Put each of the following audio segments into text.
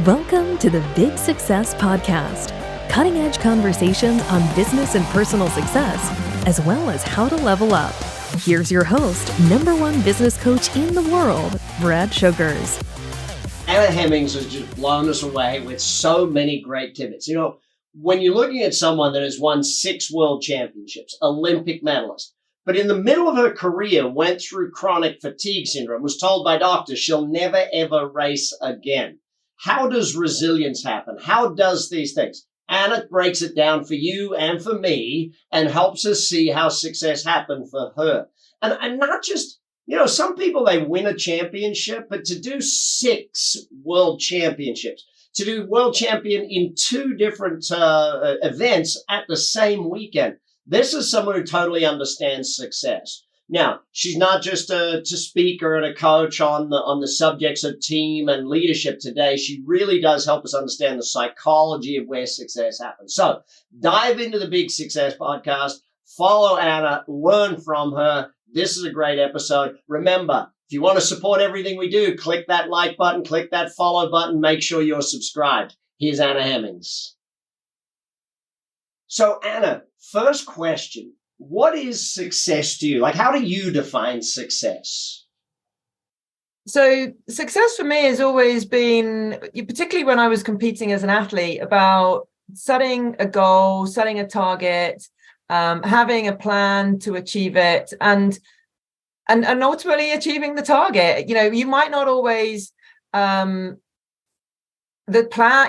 Welcome to the Big Success Podcast, cutting-edge conversations on business and personal success, as well as how to level up. Here's your host, #1 business coach in the world, Brad Sugars. Anna Hemmings has just blown us away with so many great tidbits. You know, when you're looking at someone that has won 6 world championships, Olympic medalist, but in the middle of her career went through chronic fatigue syndrome, was told by doctors she'll never, ever race again. How does resilience happen? How does these things? Anna breaks it down for you and for me and helps us see how success happened for her. And not just, you know, some people, they win a championship, but to do 6 world championships, to do world champion in 2 different events at the same weekend, this is someone who totally understands success. Now, she's not just a speaker and a coach on the subjects of team and leadership today. She really does help us understand the psychology of where success happens. So dive into the Big Success Podcast, follow Anna, learn from her. This is a great episode. Remember, if you want to support everything we do, click that like button, click that follow button, make sure you're subscribed. Here's Anna Hemmings. So Anna, first question. What is success to you? Like, how do you define success? So success for me has always been, particularly when I was competing as an athlete, about setting a goal, setting a target, having a plan to achieve it, and ultimately achieving the target. You know, you might not always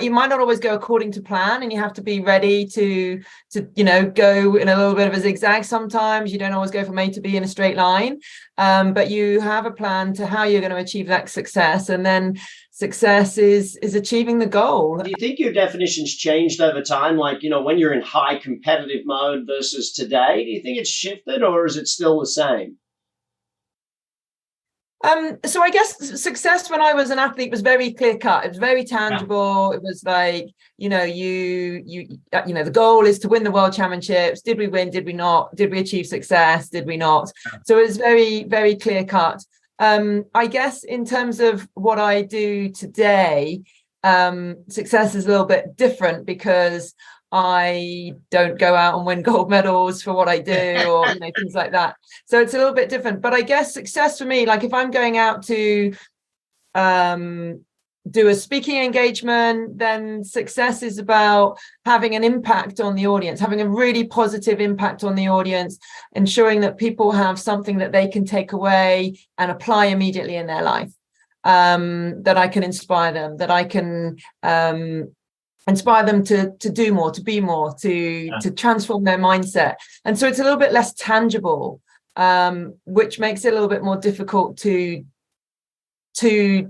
you might not always go according to plan, and you have to be ready to go in a little bit of a zigzag. Sometimes you don't always go from A to B in a straight line, but you have a plan to how you're going to achieve that success, and then success is achieving the goal. Do you think your definition's changed over time? Like, you know, when you're in high competitive mode versus today, do you think it's shifted, or is it still the same? So I guess success when I was an athlete was very clear cut. It was very tangible. Yeah. It was like, you know, the goal is to win the world championships. Did we win? Did we not? Did we achieve success? Did we not? So it was very, very clear cut. I guess in terms of what I do today, success is a little bit different because I don't go out and win gold medals for what I do, or things like that. So it's a little bit different. But I guess success for me, like if I'm going out to do a speaking engagement, then success is about having an impact on the audience, having a really positive impact on the audience, ensuring that people have something that they can take away and apply immediately in their life, that I can inspire them, that I can inspire them to do more, to be more, to transform their mindset. And so it's a little bit less tangible, which makes it a little bit more difficult to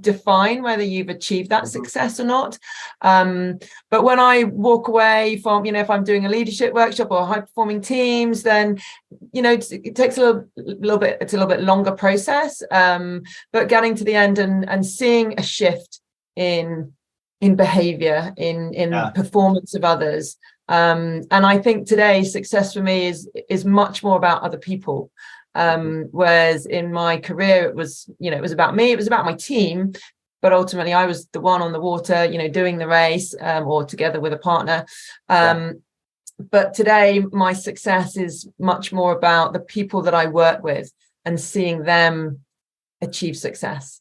define whether you've achieved that success or not. But when I walk away from, if I'm doing a leadership workshop or high performing teams, then, it takes a little bit, it's a little bit longer process, but getting to the end and seeing a shift in behavior, in performance of others. And I think today success for me is much more about other people. Whereas in my career, it was about me, it was about my team, but ultimately I was the one on the water, doing the race, or together with a partner. But today my success is much more about the people that I work with and seeing them achieve success.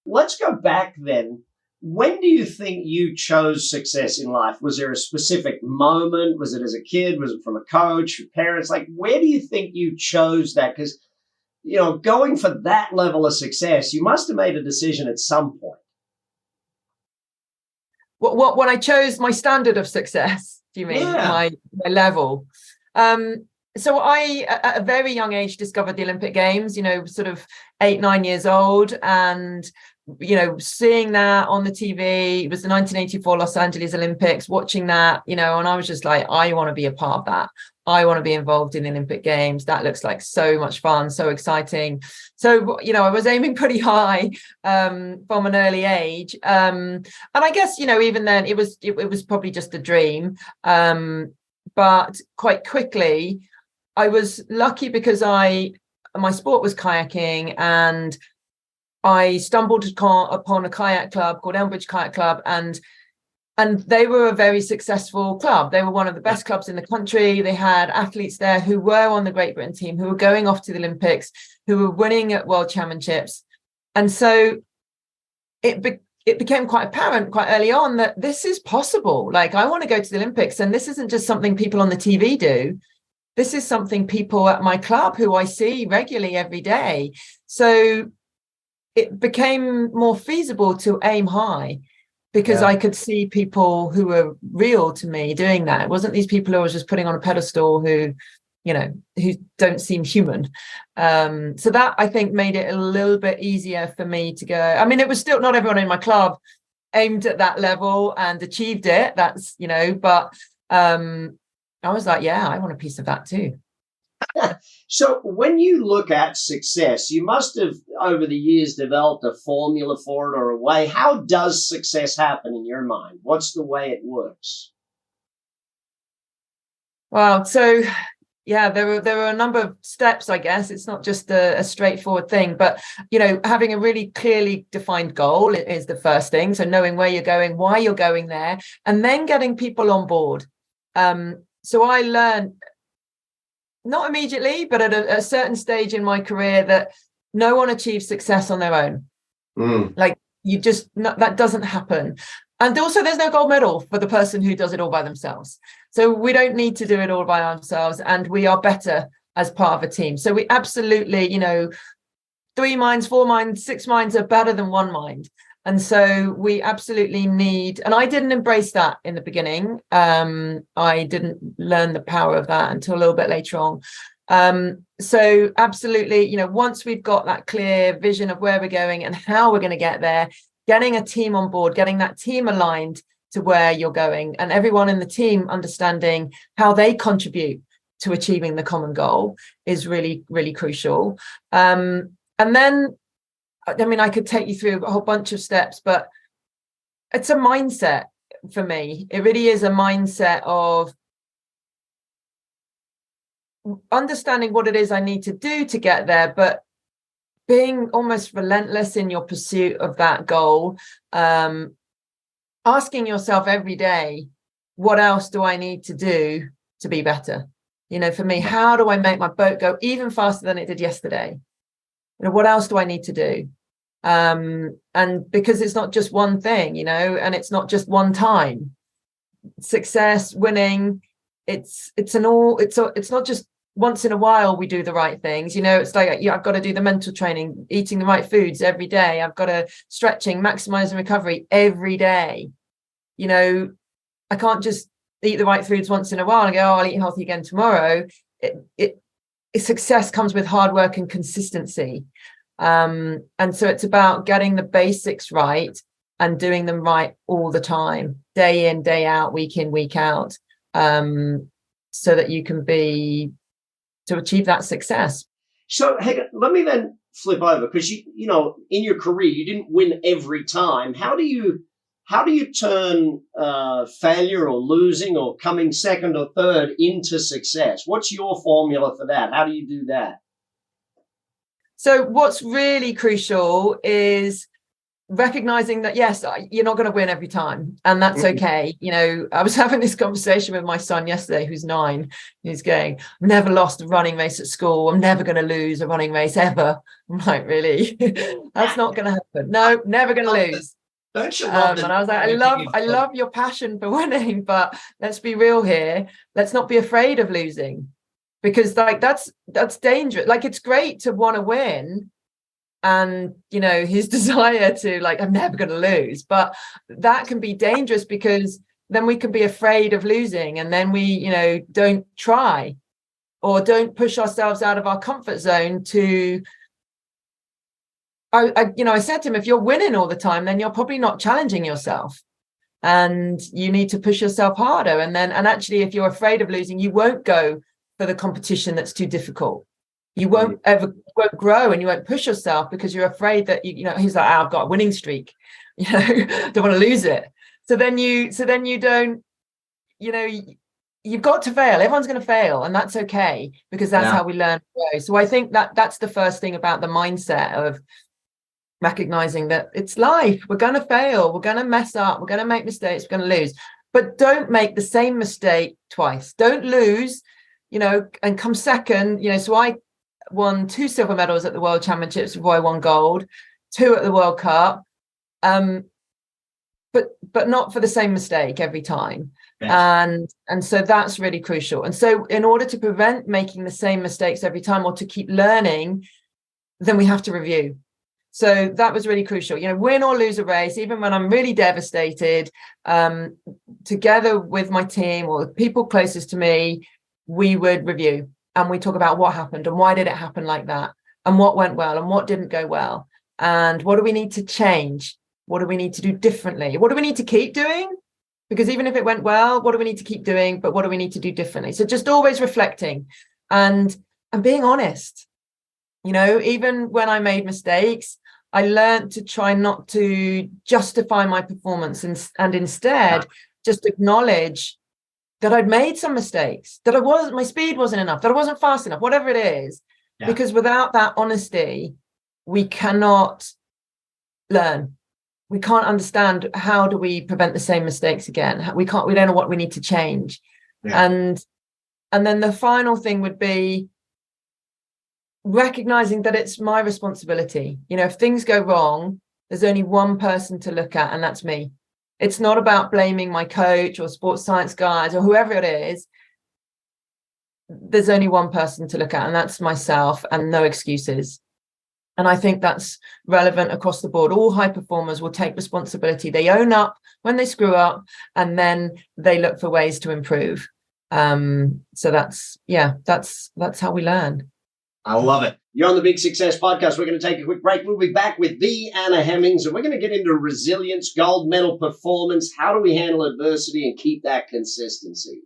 Let's go back then. When do you think you chose success in life? Was there a specific moment? Was it as a kid? Was it from a coach, your parents? Like, where do you think you chose that? Because, going for that level of success, you must have made a decision at some point. When I chose my standard of success, do you mean my level? So I, at a very young age, discovered the Olympic Games, sort of 8-9 years old, and seeing that on the TV. It was the 1984 Los Angeles Olympics, watching that, and I was just like, I want to be a part of that. I want to be involved in the Olympic Games. That looks like so much fun, so exciting. So, I was aiming pretty high from an early age. And I guess, even then it was probably just a dream. But quite quickly, I was lucky because my sport was kayaking, and I stumbled upon a kayak club called Elmbridge Kayak Club, and they were a very successful club. They were one of the best clubs in the country. They had athletes there who were on the Great Britain team, who were going off to the Olympics, who were winning at World Championships. And so it became quite apparent quite early on that this is possible. Like, I want to go to the Olympics, and this isn't just something people on the TV do. This is something people at my club who I see regularly every day. So it became more feasible to aim high, because I could see people who were real to me doing that. It wasn't these people who I was just putting on a pedestal who don't seem human. So that, I think, made it a little bit easier for me to go. I mean, it was still not everyone in my club aimed at that level and achieved it. That's, but I was like, yeah, I want a piece of that too. So when you look at success, you must have over the years developed a formula for it or a way. How does success happen in your mind? What's the way it works? Well, so yeah, there were a number of steps, I guess. It's not just a straightforward thing, but having a really clearly defined goal is the first thing. So knowing where you're going, why you're going there, and then getting people on board. So I learned, not immediately, but at a certain stage in my career, that no one achieves success on their own. Like, that doesn't happen. And also, there's no gold medal for the person who does it all by themselves. So we don't need to do it all by ourselves, and we are better as part of a team. So we absolutely, 3 minds, 4 minds, 6 minds are better than 1 mind. And so we absolutely need, and I didn't embrace that in the beginning. I didn't learn the power of that until a little bit later on. So absolutely, once we've got that clear vision of where we're going and how we're going to get there, getting a team on board, getting that team aligned to where you're going, and everyone in the team understanding how they contribute to achieving the common goal is really, really crucial. And then, I mean, I could take you through a whole bunch of steps, but it's a mindset for me. It really is a mindset of understanding what it is I need to do to get there, but being almost relentless in your pursuit of that goal. Asking yourself every day, what else do I need to do to be better? For me, how do I make my boat go even faster than it did yesterday? What else do I need to do? And because it's not just one thing, and it's not just one time. Success, winning, it's not just once in a while we do the right things. It's like, I've got to do the mental training, eating the right foods every day. I've got to stretching, maximizing recovery every day. I can't just eat the right foods once in a while and go, I'll eat healthy again tomorrow. Success comes with hard work and consistency. And so it's about getting the basics right and doing them right all the time, day in, day out, week in, week out, so that you can to achieve that success. So, let me then flip over, because in your career you didn't win every time. How do you turn failure or losing or coming second or third into success? What's your formula for that? How do you do that? So what's really crucial is recognizing that, yes, you're not going to win every time, and that's okay. I was having this conversation with my son yesterday, who's 9. He's going, I've never lost a running race at school. I'm never going to lose a running race ever. I'm like, really? That's not going to happen. No, never going to lose. Don't you love and I was like, I love your passion for winning, but let's be real here. Let's not be afraid of losing, because that's dangerous. Like, it's great to want to win, and his desire to, like, I'm never going to lose, but that can be dangerous, because then we can be afraid of losing, and then we don't try or don't push ourselves out of our comfort zone to I said to him, if you're winning all the time, then you're probably not challenging yourself, and you need to push yourself harder. And actually, if you're afraid of losing, you won't go for the competition that's too difficult. You won't grow, and you won't push yourself, because you're afraid that he's like, I've got a winning streak, don't want to lose it. So then you don't, you've got to fail. Everyone's going to fail, and that's okay, because that's how we learn to grow. So I think that's the first thing about the mindset of recognizing that it's life. We're going to fail. We're going to mess up. We're going to make mistakes. We're going to lose. But don't make the same mistake twice. Don't lose, and come second. So I won 2 silver medals at the World Championships before I won gold, 2 at the World Cup. But not for the same mistake every time. Yes. And so that's really crucial. And so in order to prevent making the same mistakes every time, or to keep learning, then we have to review. So that was really crucial. Win or lose a race, even when I'm really devastated, together with my team or the people closest to me, we would review and we talk about what happened and why did it happen like that, and what went well and what didn't go well, and what do we need to change? What do we need to do differently? What do we need to keep doing? Because even if it went well, what do we need to keep doing? But what do we need to do differently? So just always reflecting and being honest. Even when I made mistakes, I learned to try not to justify my performance and instead just acknowledge that I'd made some mistakes, that my speed wasn't enough, that I wasn't fast enough, whatever it is. Yeah. Because without that honesty, we cannot learn. We can't understand how do we prevent the same mistakes again. We don't know what we need to change. Yeah. And then the final thing would be recognizing that it's my responsibility. If things go wrong, there's only one person to look at, and that's me. It's not about blaming my coach or sports science guys or whoever it is. There's only one person to look at, and that's myself, and no excuses. And I think that's relevant across the board. All high performers will take responsibility. They own up when they screw up, and then they look for ways to improve. So that's how we learn. I love it. You're on the Big Success Podcast. We're going to take a quick break. We'll be back with the Anna Hemmings, and we're going to get into resilience, gold medal performance. How do we handle adversity and keep that consistency?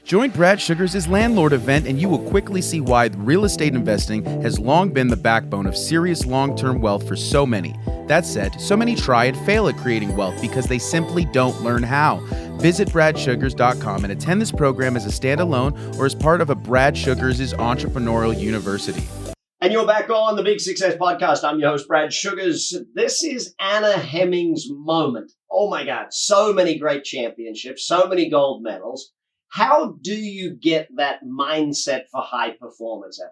Join Brad Sugar's Landlord event, and you will quickly see why real estate investing has long been the backbone of serious long-term wealth for so many. That said, so many try and fail at creating wealth because they simply don't learn how. Visit bradsugars.com and attend this program as a standalone or as part of a Brad Sugars' entrepreneurial university. And you're back on the Big Success Podcast. I'm your host, Brad Sugars. This is Anna Hemmings' moment. Oh my God, so many great championships, so many gold medals. How do you get that mindset for high performance, Emma?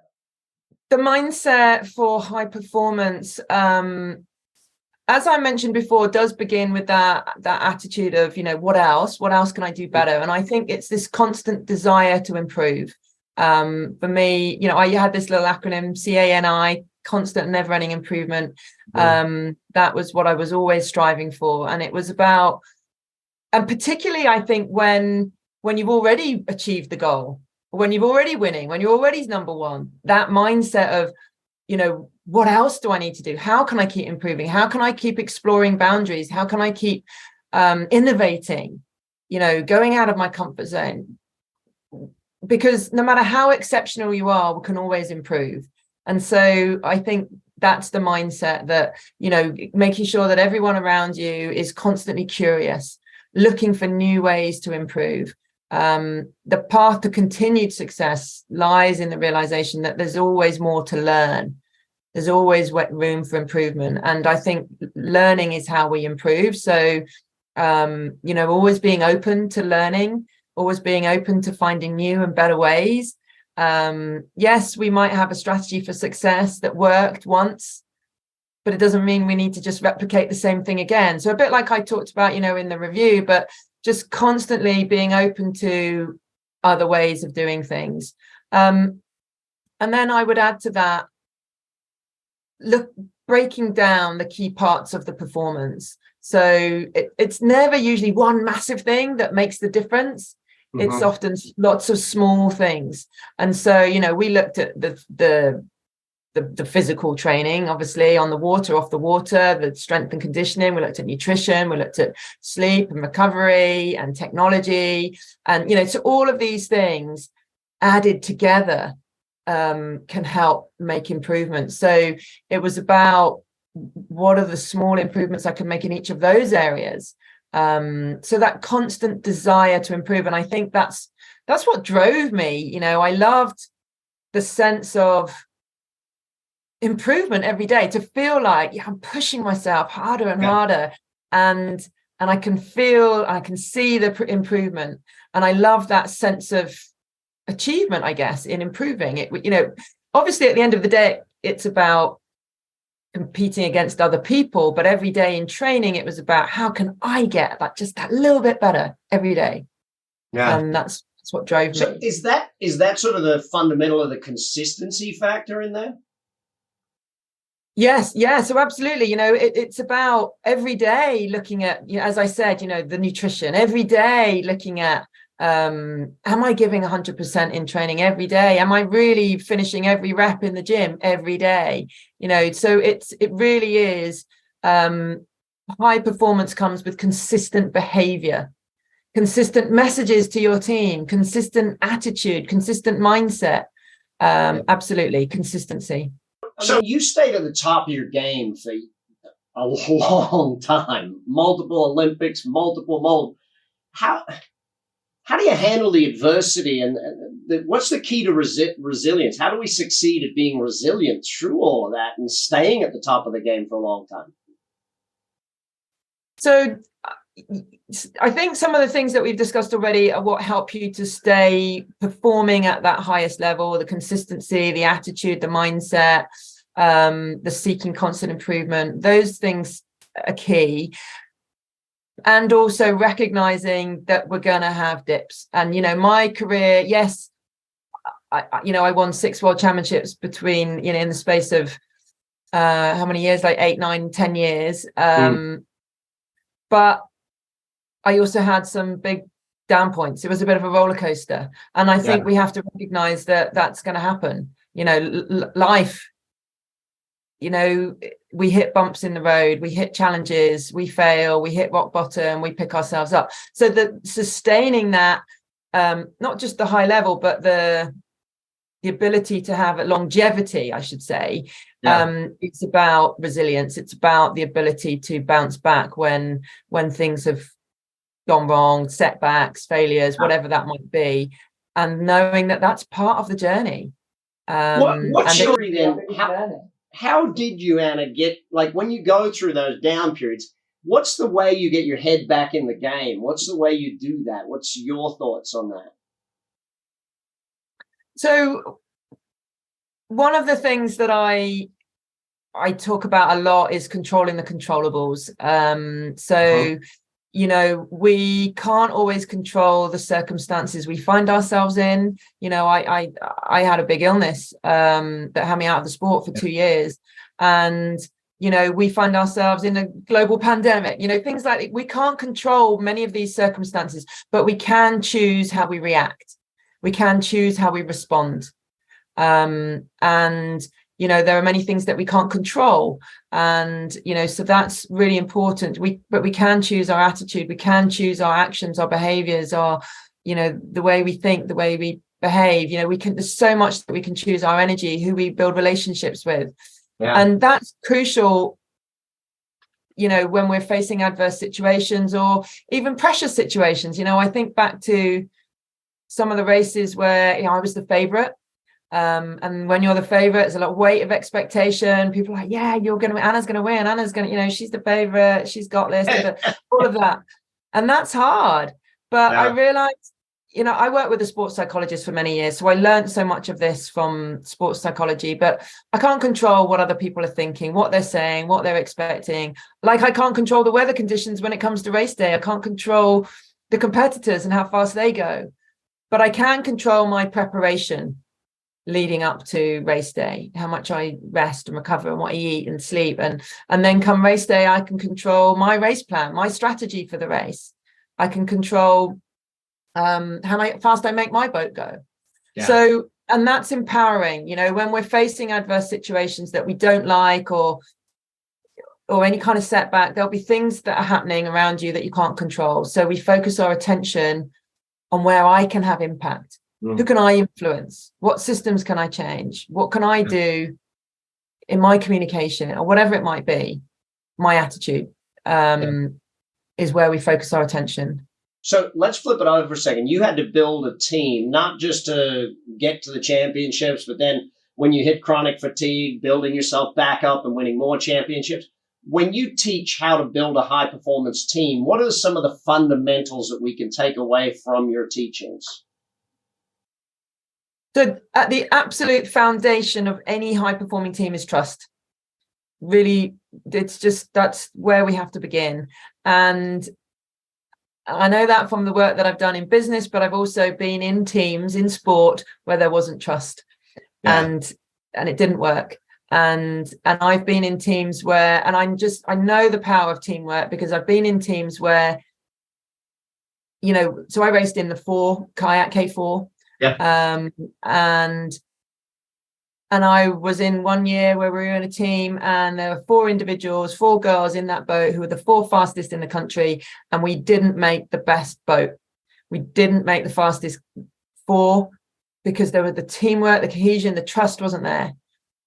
The mindset for high performance, as I mentioned before, does begin with that attitude of, what else can I do better? And I think it's this constant desire to improve. For me, I had this little acronym, CANI, constant never-ending improvement. That was what I was always striving for. And it was about, and particularly I think when you've already achieved the goal, when you're already winning, when you're already number one, that mindset of, what else do I need to do? How can I keep improving? How can I keep exploring boundaries? How can I keep innovating, going out of my comfort zone? Because no matter how exceptional you are, we can always improve. And so I think that's the mindset that, making sure that everyone around you is constantly curious, looking for new ways to improve. The path to continued success lies in the realization that there's always more to learn. There's always room for improvement. And I think learning is how we improve. So, always being open to learning, always being open to finding new and better ways. Yes, we might have a strategy for success that worked once, but it doesn't mean we need to just replicate the same thing again. So a bit like I talked about, in the review, but just constantly being open to other ways of doing things. And then I would add to that, breaking down the key parts of the performance. So it's never usually one massive thing that makes the difference. Mm-hmm. It's often lots of small things. And so, we looked at the physical training, obviously, on the water, off the water, the strength and conditioning. We looked at nutrition, we looked at sleep and recovery and technology. And, so all of these things added together can help make improvements. So it was about what are the small improvements I can make in each of those areas. So that constant desire to improve. And I think that's what drove me. I loved the sense of improvement every day, to feel like, yeah, I'm pushing myself harder and harder, and I can see the improvement, and I love that sense of achievement, I guess, in improving it. Obviously at the end of the day, it's about competing against other people, but every day in training, it was about how can I get just that little bit better every day. And that's what drove me. So is that sort of the fundamental of the consistency factor in there? Yes. Yeah. So absolutely. It's about every day looking at, as I said, the nutrition, every day looking at, am I giving 100% in training every day? Am I really finishing every rep in the gym every day? So it really is, high performance comes with consistent behavior, consistent messages to your team, consistent attitude, consistent mindset. Absolutely. Consistency. So you stayed at the top of your game for a long time, multiple Olympics, How do you handle the adversity, and what's the key to resilience? How do we succeed at being resilient through all of that and staying at the top of the game for a long time? So I think some of the things that we've discussed already are what help you to stay performing at that highest level: the consistency, the attitude, the mindset, the seeking constant improvement. Those things are key. And also recognizing that we're going to have dips. And, my career, yes, I won 6 world championships between, in the space of how many years, like 8, 9, 10 years. But I also had some big down points. It was a bit of a roller coaster. And I think we have to recognize that that's going to happen. Life, we hit bumps in the road, we hit challenges, we fail, we hit rock bottom, we pick ourselves up. So the sustaining that, not just the high level, but the ability to have a longevity, I should say. It's about resilience. It's about the ability to bounce back when things have gone wrong, setbacks, failures, whatever that might be, and knowing that that's part of the journey. What's your then? How did you, Anna, get, like, when you go through those down periods, what's the way you get your head back in the game? What's the way you do that? What's your thoughts on that? So one of the things that I talk about a lot is controlling the controllables. We can't always control the circumstances we find ourselves in. I had a big illness that had me out of the sport for 2 years. And, we find ourselves in a global pandemic, things like that. We can't control many of these circumstances, but we can choose how we react. We can choose how we respond. There are many things that we can't control. And, so that's really important. But we can choose our attitude. We can choose our actions, our behaviors, the way we think, the way we behave. There's so much that we can choose: our energy, who we build relationships with. And that's crucial, when we're facing adverse situations or even pressure situations. I think back to some of the races where, I was the favorite. And when you're the favorite, there's a lot of weight of expectation. People are like, yeah, Anna's going to win. Anna's going to, she's the favorite. She's got this, all of that. And that's hard. But I realized, I worked with a sports psychologist for many years. So I learned so much of this from sports psychology, but I can't control what other people are thinking, what they're saying, what they're expecting. Like, I can't control the weather conditions when it comes to race day. I can't control the competitors and how fast they go, but I can control my preparation leading up to race day, how much I rest and recover and what I eat and sleep. And then come race day, I can control my race plan, my strategy for the race. I can control how fast I make my boat go. So, and that's empowering, when we're facing adverse situations that we don't like, or any kind of setback, there'll be things that are happening around you that you can't control. So we focus our attention on where I can have impact. Who can I influence? What systems can I change? What can I do in my communication, or whatever it might be? My attitude is where we focus our attention. So let's flip it over for a second. You had to build a team, not just to get to the championships, but then when you hit chronic fatigue, building yourself back up and winning more championships. When you teach how to build a high-performance team, what are some of the fundamentals that we can take away from your teachings? So at the absolute foundation of any high-performing team is trust. Really, that's where we have to begin. And I know that from the work that I've done in business, but I've also been in teams in sport where there wasn't trust, and it didn't work. And I've been in teams where, and I know the power of teamwork because I've been in teams where, so I raced in the kayak K4. And I was in one year where we were in a team and there were 4 girls in that boat who were the 4 fastest in the country, and we didn't make the best boat. We didn't make the fastest 4 because there was the teamwork, the cohesion, the trust wasn't there.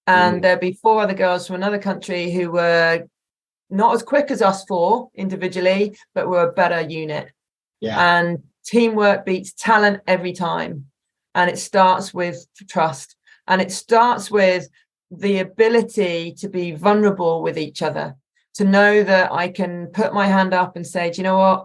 And there'd be 4 other girls from another country who were not as quick as us 4 individually, but were a better unit. And teamwork beats talent every time. And it starts with trust. And it starts with the ability to be vulnerable with each other, to know that I can put my hand up and say, do you know what?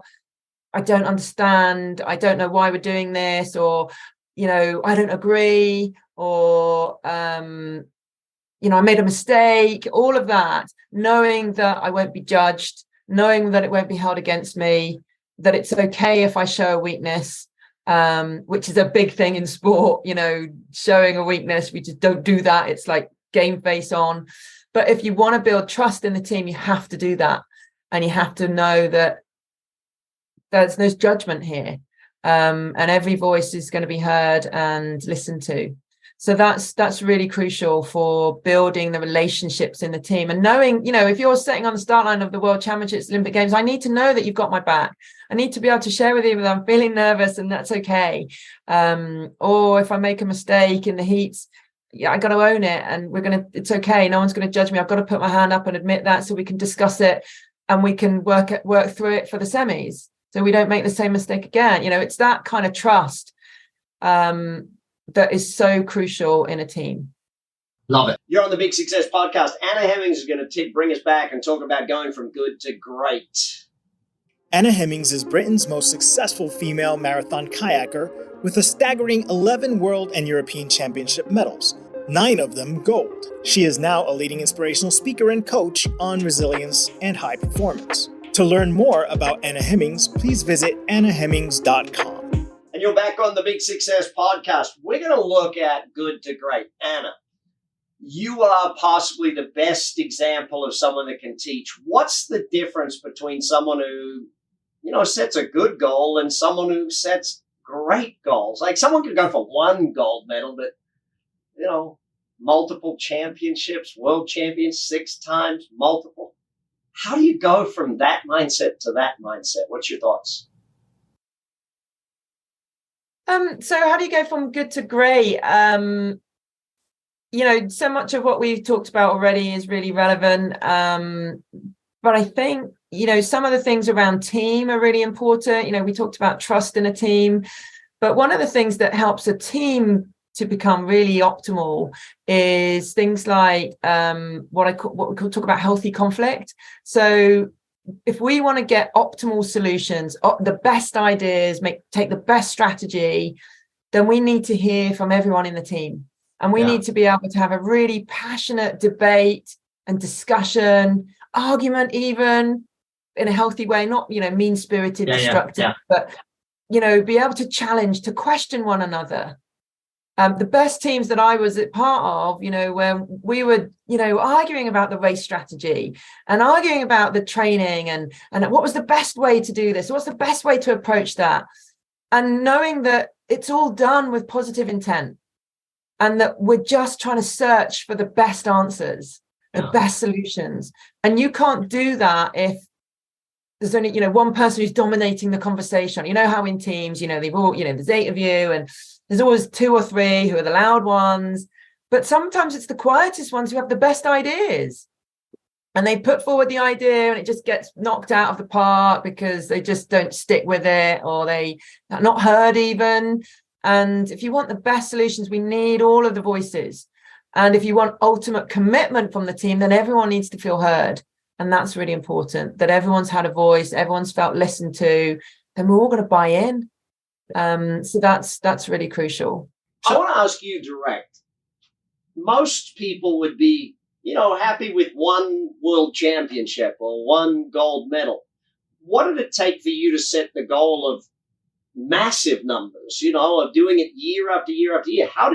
I don't understand. I don't know why we're doing this, or, I don't agree, or, I made a mistake, all of that, knowing that I won't be judged, knowing that it won't be held against me, that it's okay if I show a weakness. Which is a big thing in sport, showing a weakness. We just don't do that. It's like game face on. But if you want to build trust in the team, you have to do that. And you have to know that there's no judgment here. And every voice is going to be heard and listened to. So that's really crucial for building the relationships in the team, and knowing, if you're sitting on the start line of the World Championships, Olympic Games, I need to know that you've got my back. I need to be able to share with you that I'm feeling nervous, and that's okay. Or if I make a mistake in the heats, I got to own it, and it's okay. No one's going to judge me. I've got to put my hand up and admit that, so we can discuss it and we can work through it for the semis, so we don't make the same mistake again. It's that kind of trust that is so crucial in a team. Love it. You're on the Big Success Podcast. Anna Hemmings is going to bring us back and talk about going from good to great. Anna Hemmings is Britain's most successful female marathon kayaker with a staggering 11 world and European championship medals, 9 of them gold. She is now a leading inspirational speaker and coach on resilience and high performance. To learn more about Anna Hemmings, please visit annahemmings.com. And you're back on the Big Success Podcast. We're going to look at good to great. Anna, you are possibly the best example of someone that can teach. What's the difference between someone who, sets a good goal and someone who sets great goals? Like, someone could go for 1 gold medal, but, multiple championships, world champions 6 times, multiple. How do you go from that mindset to that mindset? What's your thoughts? So how do you go from good to great? So much of what we've talked about already is really relevant. But I think, some of the things around team are really important. We talked about trust in a team, but one of the things that helps a team to become really optimal is things like what we talk about healthy conflict. So if we want to get optimal solutions, the best ideas, take the best strategy, then we need to hear from everyone in the team. And we need to be able to have a really passionate debate and discussion, argument, even in a healthy way, not, mean-spirited, destructive, but, be able to challenge, to question one another. The best teams that I was a part of, where we were, arguing about the race strategy and arguing about the training and what was the best way to do this? What's the best way to approach that? And knowing that it's all done with positive intent and that we're just trying to search for the best answers, the best solutions. And you can't do that if there's only, one person who's dominating the conversation. How in teams, they've all, there's 8 of you and there's always 2 or 3 who are the loud ones, but sometimes it's the quietest ones who have the best ideas. And they put forward the idea and it just gets knocked out of the park because they just don't stick with it, or they are not heard even. And if you want the best solutions, we need all of the voices. And if you want ultimate commitment from the team, then everyone needs to feel heard. And that's really important, that everyone's had a voice, everyone's felt listened to, and we're all going to buy in. So that's really crucial. I want to ask you direct. Most people would be, happy with one world championship or one gold medal. What did it take for you to set the goal of massive numbers, of doing it year after year after year? How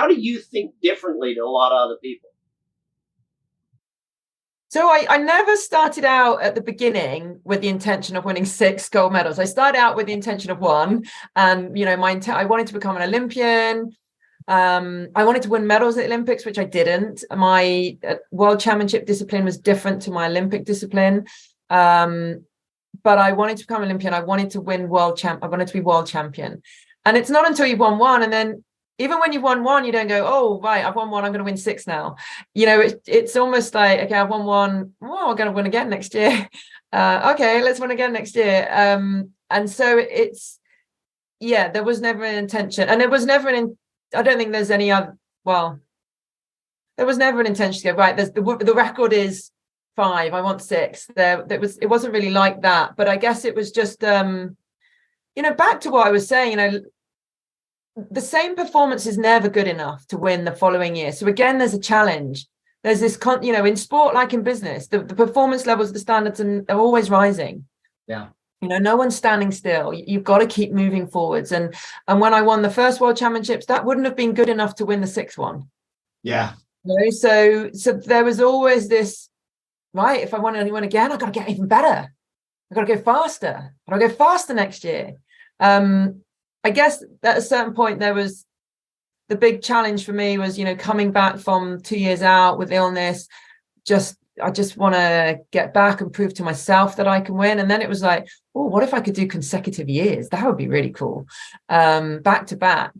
do you think differently to a lot of other people? So I never started out at the beginning with the intention of winning 6 gold medals. I started out with the intention of 1, and I wanted to become an Olympian. I wanted to win medals at the Olympics, which I didn't. My world championship discipline was different to my Olympic discipline. But I wanted to become Olympian. I wanted to win I wanted to be world champion. And it's not until you've won 1, and then even when you've won 1, you don't go, oh, right, I've won 1, I'm going to win 6 now. It's almost like, okay, I've won 1, I'm going to win again next year. Okay, let's win again next year. And so there was never an intention. And there was never I don't think there's any other, there was never an intention to go, right, the record is 5, I want 6. It wasn't really like that. But I guess it was just, back to what I was saying, the same performance is never good enough to win the following year. So again, there's a challenge. There's this, in sport, like in business, the performance levels, the standards are always rising. Yeah. No one's standing still. You've got to keep moving forwards. And when I won the first world championships, that wouldn't have been good enough to win the 6th one. Yeah. So there was always this, right, if I want to win again, I've got to get even better. I've got to go faster. I've got to go faster next year. I guess at a certain point, there was the big challenge for me was, coming back from 2 years out with illness. I just want to get back and prove to myself that I can win. And then it was like, oh, what if I could do consecutive years? That would be really cool. Back to back.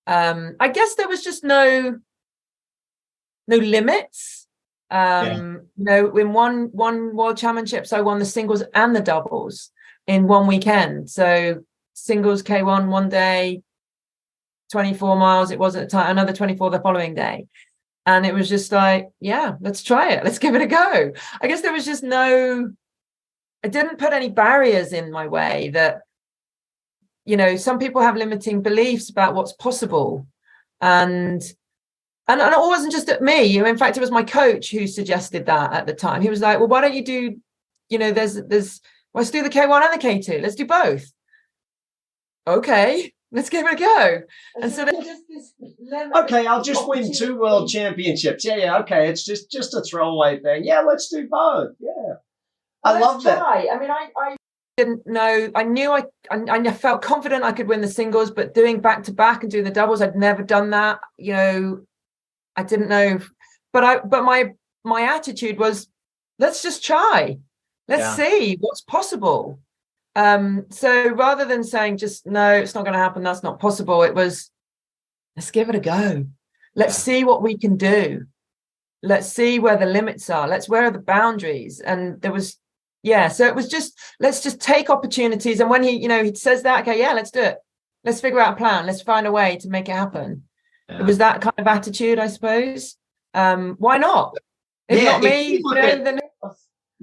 I guess there was just no limits. In one world championships, I won the singles and the doubles in one weekend. So singles K1 one day, 24 miles it was at the time, another 24 the following day. And it was just like, yeah, let's try it. Let's give it a go. I guess there was just I didn't put any barriers in my way that, some people have limiting beliefs about what's possible. And it wasn't just at me. In fact, it was my coach who suggested that at the time. He was like, well, why don't you do, let's do the K1 and the K2. Let's do both. Okay, let's give it a go. And so okay, I'll just win 2 world championships. Yeah. Okay, it's just a throwaway thing. Yeah, let's do both. Yeah, I love that. I mean, I didn't know. I knew I felt confident I could win the singles, but doing back to back and doing the doubles, I'd never done that. I didn't know, but my attitude was, let's just try. Let's see what's possible. So rather than saying just, no, it's not going to happen, that's not possible, it was, let's give it a go. Let's see what we can do. Let's see where the limits are. Where are the boundaries? And there was, so it was just, let's just take opportunities. And when he says that, okay, let's do it. Let's figure out a plan. Let's find a way to make it happen. Yeah. It was that kind of attitude, I suppose. Why not? If not me, then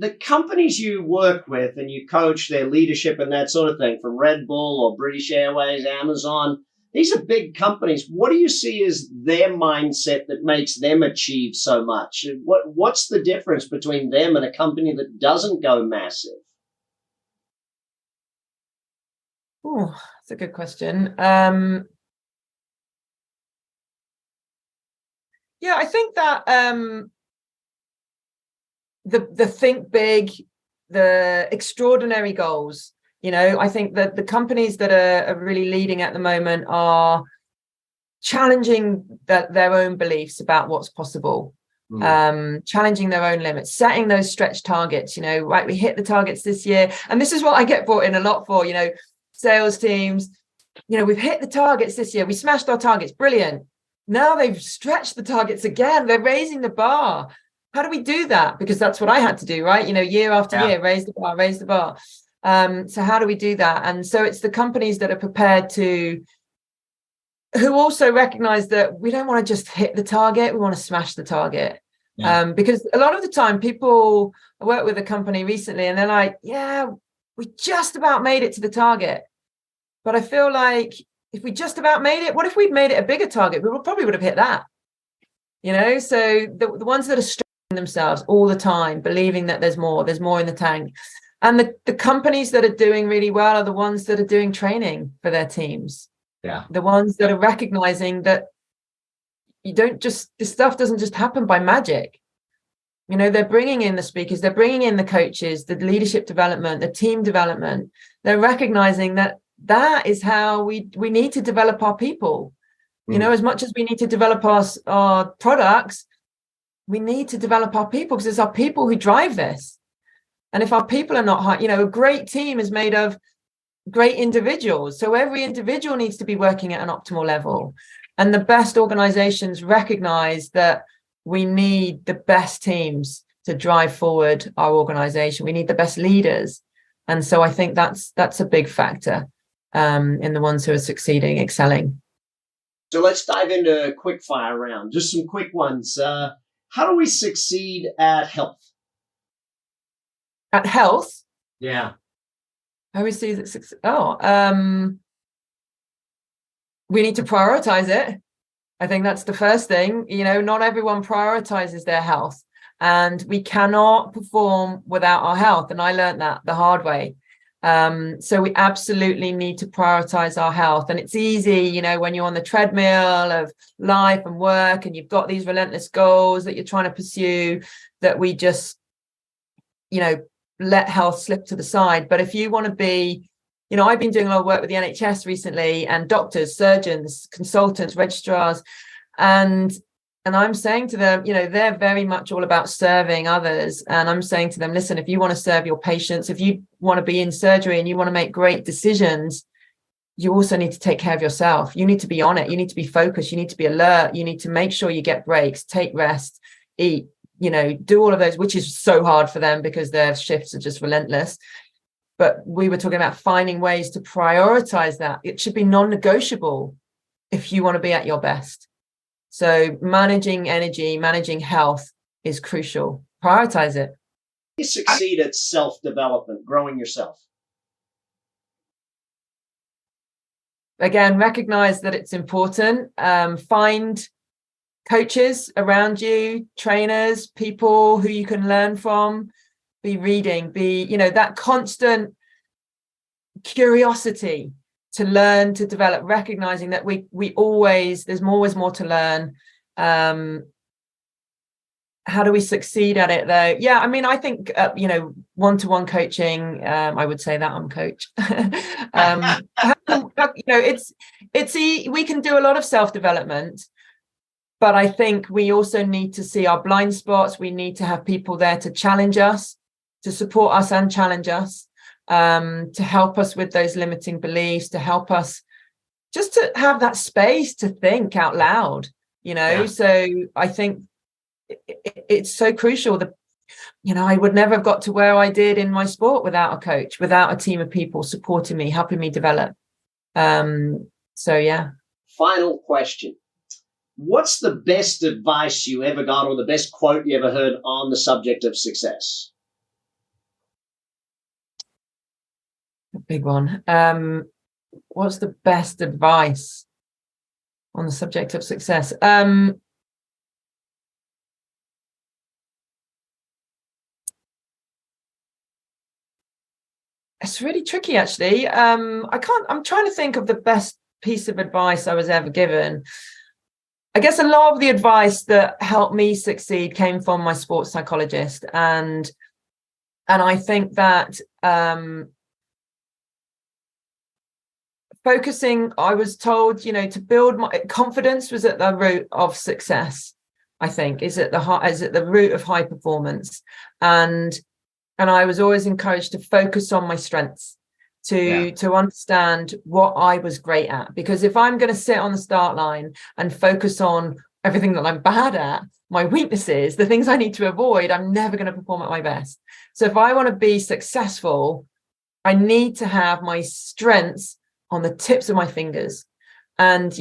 the companies you work with and you coach their leadership and that sort of thing, from Red Bull or British Airways, Amazon, these are big companies. What do you see as their mindset that makes them achieve so much? What's the difference between them and a company that doesn't go massive? Oh, that's a good question. I think that the think big, the extraordinary goals, I think that the companies that are really leading at the moment are challenging their own beliefs about what's possible, challenging their own limits, setting those stretch targets, right, we hit the targets this year. And this is what I get brought in a lot for, sales teams, we've hit the targets this year, we smashed our targets, brilliant. Now they've stretched the targets again, they're raising the bar. How do we do that? Because that's what I had to do, right? Year after year, raise the bar. So how do we do that? And so it's the companies that are prepared to who also recognize that we don't want to just hit the target, we want to smash the target. Because a lot of the time I worked with a company recently and they're like, yeah, we just about made it to the target. But I feel like if we just about made it, what if we'd made it a bigger target? We probably would have hit that. So the ones that are stretching themselves all the time, believing that there's more in the tank. And the companies that are doing really well are the ones that are doing training for their teams. Yeah. The ones that are recognizing that this stuff doesn't just happen by magic. They're bringing in the speakers, they're bringing in the coaches, the leadership development, the team development. They're recognizing that is how we need to develop our people. As much as we need to develop our products, we need to develop our people, because it's our people who drive this. And if our people are not high, a great team is made of great individuals. So every individual needs to be working at an optimal level. And the best organizations recognize that we need the best teams to drive forward our organization. We need the best leaders. And so I think that's a big factor in the ones who are succeeding, excelling. So let's dive into a quick fire round. Just some quick ones. How do we succeed at health? At health? Yeah. How we see that? We need to prioritize it. I think that's the first thing. Not everyone prioritizes their health, and we cannot perform without our health. And I learned that the hard way. So we absolutely need to prioritize our health. And it's easy, when you're on the treadmill of life and work and you've got these relentless goals that you're trying to pursue, that we just, let health slip to the side. But if you want to be, I've been doing a lot of work with the NHS recently, and doctors, surgeons, consultants, registrars, and I'm saying to them, they're very much all about serving others. And I'm saying to them, listen, if you want to serve your patients, if you want to be in surgery and you want to make great decisions, you also need to take care of yourself. You need to be on it. You need to be focused. You need to be alert. You need to make sure you get breaks, take rest, eat, do all of those, which is so hard for them because their shifts are just relentless. But we were talking about finding ways to prioritize that. It should be non-negotiable if you want to be at your best. So managing energy, managing health is crucial. Prioritize it. You succeed at self-development, growing yourself. Again, recognize that it's important. Find coaches around you, trainers, people who you can learn from. Be reading, that constant curiosity to learn, to develop, recognizing that there's always more to learn. How do we succeed at it though? Yeah, I think one-to-one coaching, I would say that I'm coach. We can do a lot of self-development, but I think we also need to see our blind spots. We need to have people there to challenge us, to support us and challenge us, to help us with those limiting beliefs, to help us just to have that space to think out loud, Yeah. So I think it's so crucial that, I would never have got to where I did in my sport without a coach, without a team of people supporting me, helping me develop. So, yeah. Final question. What's the best advice you ever got, or the best quote you ever heard on the subject of success? A big one. What's the best advice on the subject of success? It's really tricky, actually. I'm trying to think of the best piece of advice I was ever given. I guess a lot of the advice that helped me succeed came from my sports psychologist. And I think that focusing, I was told, to build my confidence was at the root of success. I think is at the root of high performance, and I was always encouraged to focus on my strengths, to understand what I was great at. Because if I'm going to sit on the start line and focus on everything that I'm bad at, my weaknesses, the things I need to avoid, I'm never going to perform at my best. So if I want to be successful, I need to have my strengths on the tips of my fingers. And,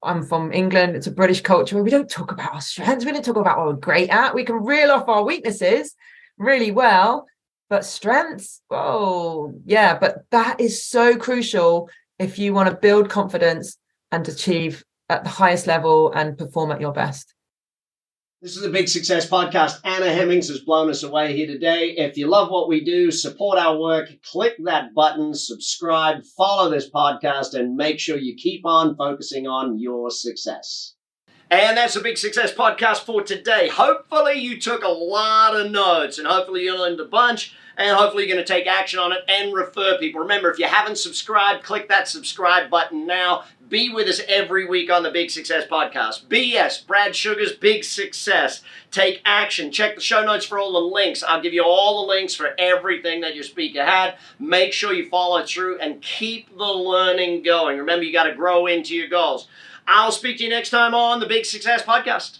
I'm from England. It's a British culture where we don't talk about our strengths. We don't talk about what we're great at. We can reel off our weaknesses really well, but strengths, but that is so crucial if you want to build confidence and achieve at the highest level and perform at your best. This is the Big Success Podcast. Anna Hemmings has blown us away here today. If you love what we do, support our work, click that button, subscribe, follow this podcast, and make sure you keep on focusing on your success. And that's the Big Success Podcast for today. Hopefully you took a lot of notes, and hopefully you learned a bunch, and hopefully you're going to take action on it and refer people. Remember, if you haven't subscribed, click that subscribe button now. Be with us every week on the Big Success Podcast. BS, Brad Sugar's Big Success. Take action. Check the show notes for all the links. I'll give you all the links for everything that your speaker had. Make sure you follow through and keep the learning going. Remember, you got to grow into your goals. I'll speak to you next time on the Big Success Podcast.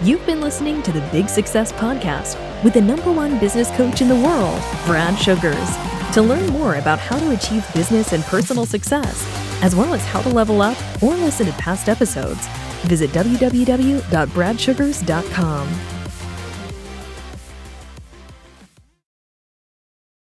You've been listening to the Big Success Podcast with the #1 business coach in the world, Brad Sugars. To learn more about how to achieve business and personal success, as well as how to level up or listen to past episodes, visit www.bradsugars.com.